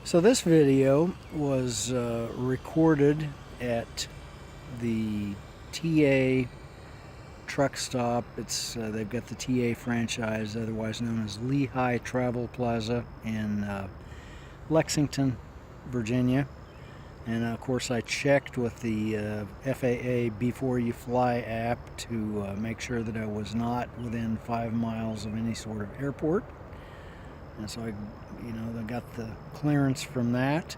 So this video was recorded at the TA truck stop. They've got the TA franchise, otherwise known as Lee Hi Travel Plaza in Lexington, Virginia. And of course I checked with the FAA Before You Fly app to make sure that I was not within 5 miles of any sort of airport. And so I got the clearance from that.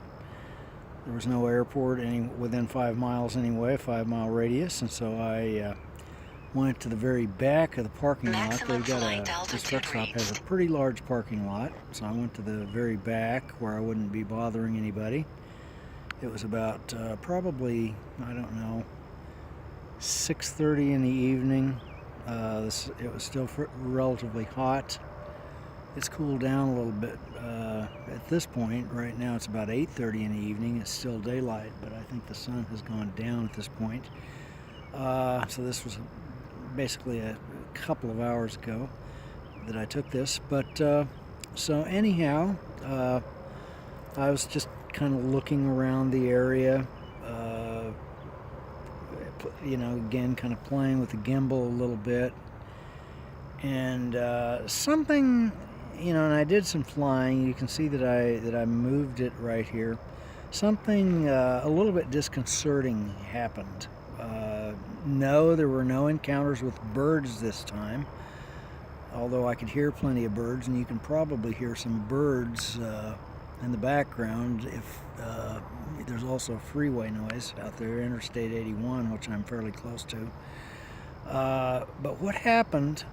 There was no airport within 5 miles anyway, 5-mile radius. And so I went to the very back of the parking lot. This truck stop has a pretty large parking lot. So I went to the very back where I wouldn't be bothering anybody. It was about probably, I don't know, 6:30 in the evening. It was still relatively hot. It's cooled down a little bit at this point. Right now it's about 8:30 in the evening. It's still daylight, but I think the sun has gone down at this point. So this was basically a couple of hours ago that I took this. But so anyhow, I was just kind of looking around the area, again kind of playing with the gimbal a little bit, and something, and I did some flying. You can see that I moved it right here. Something a little bit disconcerting happened. No, there were no encounters with birds this time, although I could hear plenty of birds, and you can probably hear some birds in the background. If there's also freeway noise out there, Interstate 81, which I'm fairly close to. But what happened?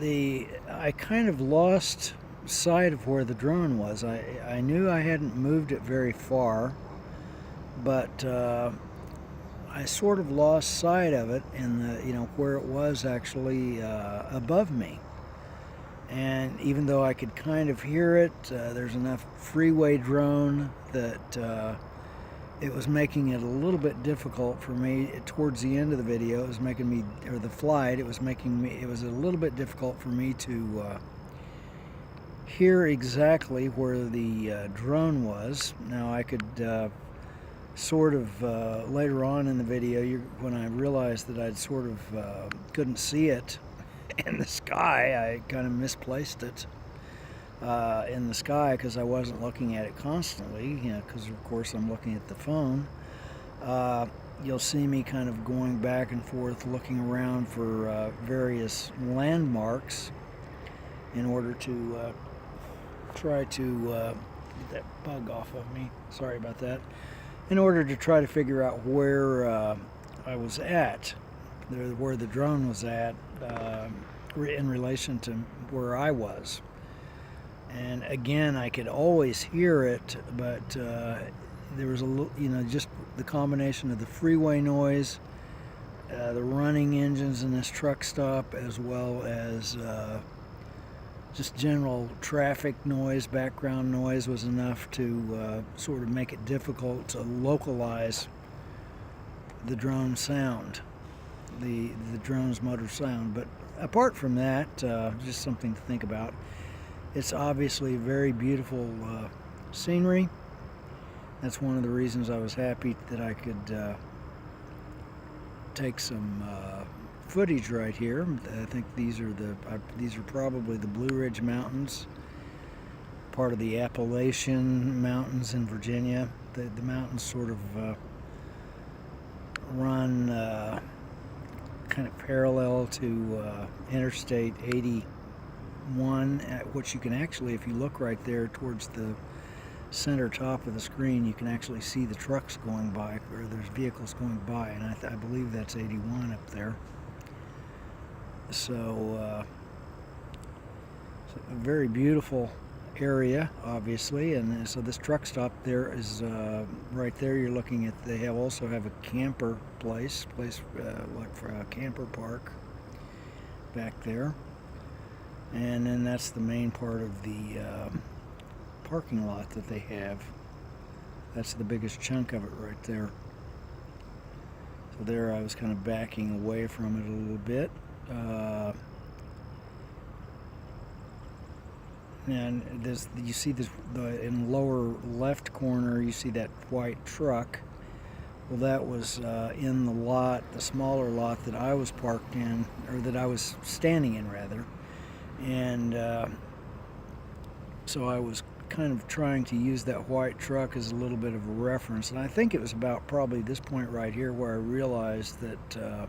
I kind of lost sight of where the drone was. I knew I hadn't moved it very far, but I sort of lost sight of it in where it was actually above me. And even though I could kind of hear it, there's enough freeway drone that it was making it a little bit difficult for me. Towards the end of the video, it was making me, or the flight, it was a little bit difficult for me to hear exactly where the drone was. Now I could sort of later on in the video, when I realized that I'd sort of couldn't see it in the sky, I kind of misplaced it in the sky because I wasn't looking at it constantly, because of course I'm looking at the phone. You'll see me kind of going back and forth looking around for various landmarks in order to try to get that bug off of me. Sorry about that. In order to try to figure out where I was at, where the drone was at, in relation to where I was. And again, I could always hear it, but there was just the combination of the freeway noise, the running engines in this truck stop, as well as just general traffic noise, background noise, was enough to sort of make it difficult to localize the drone sound, the drone's motor sound. But apart from that, just something to think about. It's obviously very beautiful scenery. That's one of the reasons I was happy that I could take some footage right here. I think these are probably the Blue Ridge Mountains, part of the Appalachian Mountains in Virginia. The mountains sort of run kind of parallel to Interstate 81, which you can actually, if you look right there towards the center top of the screen, you can actually see the trucks going by, or there's vehicles going by, and I believe that's 81 up there. So, a very beautiful area, obviously. And so this truck stop there is right there. You're looking at, they also have a camper place like for a camper park back there, and then that's the main part of the parking lot that they have. That's the biggest chunk of it right there. So there I was kind of backing away from it a little bit. And you see this in the lower left corner. You see that white truck. Well, that was in the lot, the smaller lot that I was parked in, or that I was standing in rather. And so I was kind of trying to use that white truck as a little bit of a reference. And I think it was about probably this point right here where I realized that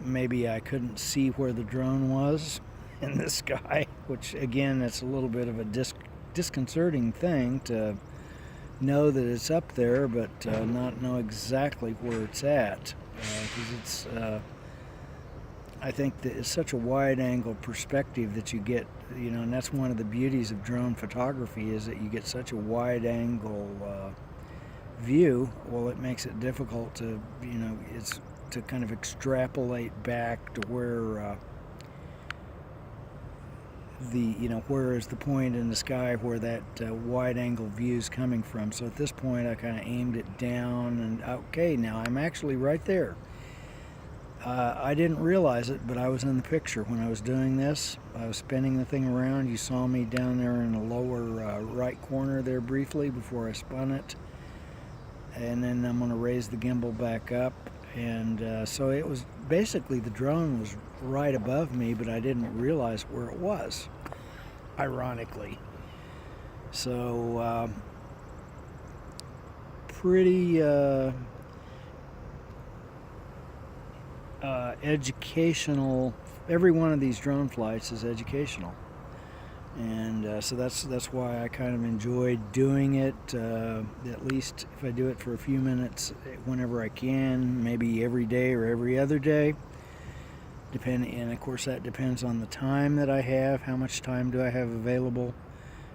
maybe I couldn't see where the drone was in the sky, which again, it's a little bit of a disconcerting thing to know that it's up there, but not know exactly where it's at, because I think that it's such a wide angle perspective that you get, and that's one of the beauties of drone photography, is that you get such a wide angle view. Well, it makes it difficult to, it's to kind of extrapolate back to where where is the point in the sky where that wide angle view is coming from. So at this point I kind of aimed it down, and okay, now I'm actually right there. I didn't realize it, but I was in the picture when I was doing this. I was spinning the thing around. You saw me down there in the lower right corner there briefly before I spun it, and then I'm going to raise the gimbal back up. And so it was basically, the drone was right above me, but I didn't realize where it was, ironically. So pretty educational. Every one of these drone flights is educational, and so that's why I kind of enjoyed doing it. At least if I do it for a few minutes whenever I can, maybe every day or every other day, and of course that depends on the time that I have, how much time do I have available,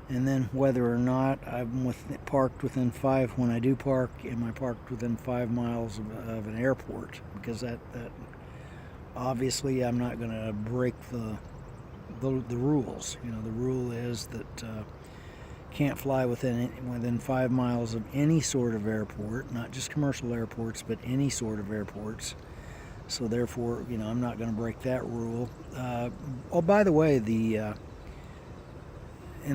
and then whether or not I'm parked within when I do park, am I parked within 5 miles of an airport, because that obviously I'm not going to break the rules. The rule is that can't fly within 5 miles of any sort of airport, not just commercial airports, but any sort of airports. So therefore, I'm not going to break that rule. Oh, by the way, in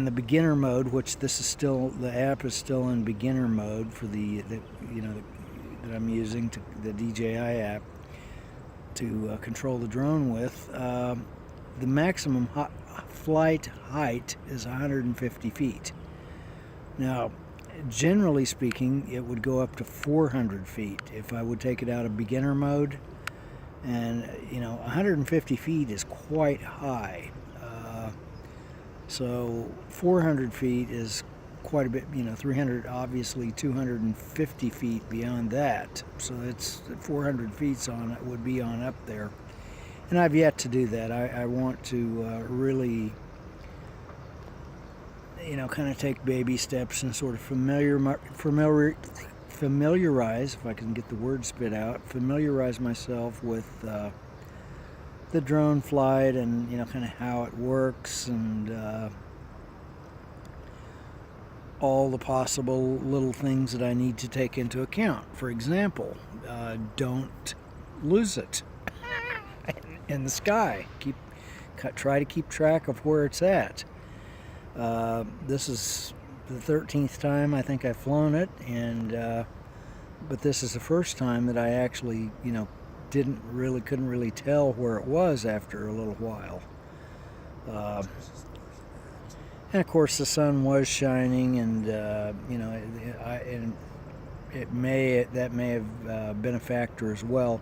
the beginner mode, which this is still, the app is still in beginner mode for that I'm using, the DJI app to control the drone with. The maximum flight height is 150 feet. Now, generally speaking, it would go up to 400 feet if I would take it out of beginner mode. And 150 feet is quite high. So 400 feet is quite a bit, 300, obviously 250 feet beyond that. So it's 400 feet would be on up there. And I've yet to do that. I want to really, kind of take baby steps and sort of familiarize, if I can get the word spit out, familiarize myself with the drone flight, and kind of how it works, and all the possible little things that I need to take into account. For example, don't lose it in the sky. Try to keep track of where it's at. This is the 13th time I think I've flown it, and but this is the first time that I actually, couldn't really tell where it was after a little while. And of course the sun was shining, and that may have been a factor as well.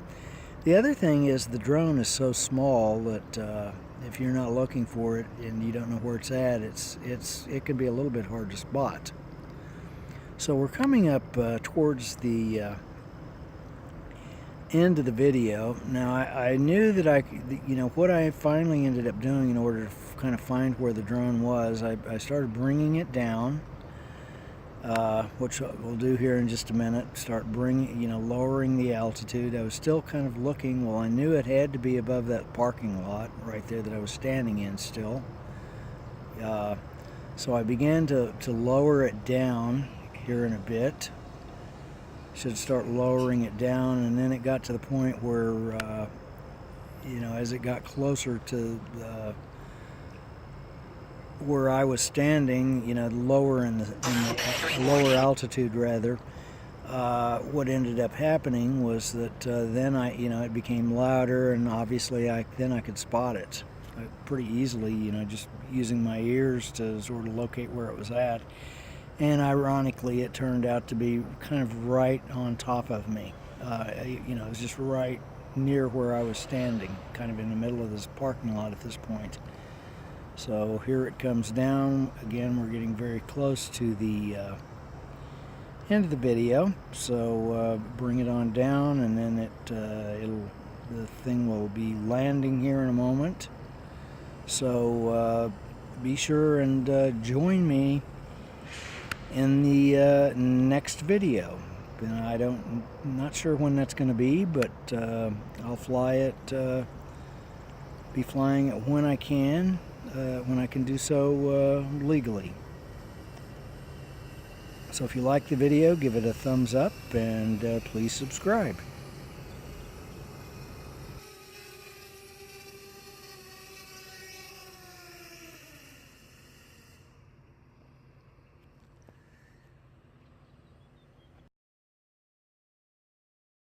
The other thing is the drone is so small that if you're not looking for it and you don't know where it's at, it can be a little bit hard to spot. So we're coming up towards the end of the video. Now I knew that what I finally ended up doing in order to kind of find where the drone was, I started bringing it down, which we'll do here in just a minute. Start lowering the altitude. I was still kind of looking. Well, I knew it had to be above that parking lot right there that I was standing in still. So I began to lower it down here in a bit. Should start lowering it down, and then it got to the point where as it got closer to where I was standing, you know, lower in the lower altitude rather, what ended up happening was that then it became louder, and obviously then I could spot it pretty easily, you know, just using my ears to sort of locate where it was at. And ironically, it turned out to be kind of right on top of me. You know, it was just right near where I was standing, kind of in the middle of this parking lot at this point. So here it comes down. Again, we're getting very close to the end of the video. So bring it on down, and then the thing will be landing here in a moment. So be sure and join me in the next video. And I'm not sure when that's going to be, but I'll fly it, be flying it when I can do so legally. So if you like the video, give it a thumbs up, and please subscribe.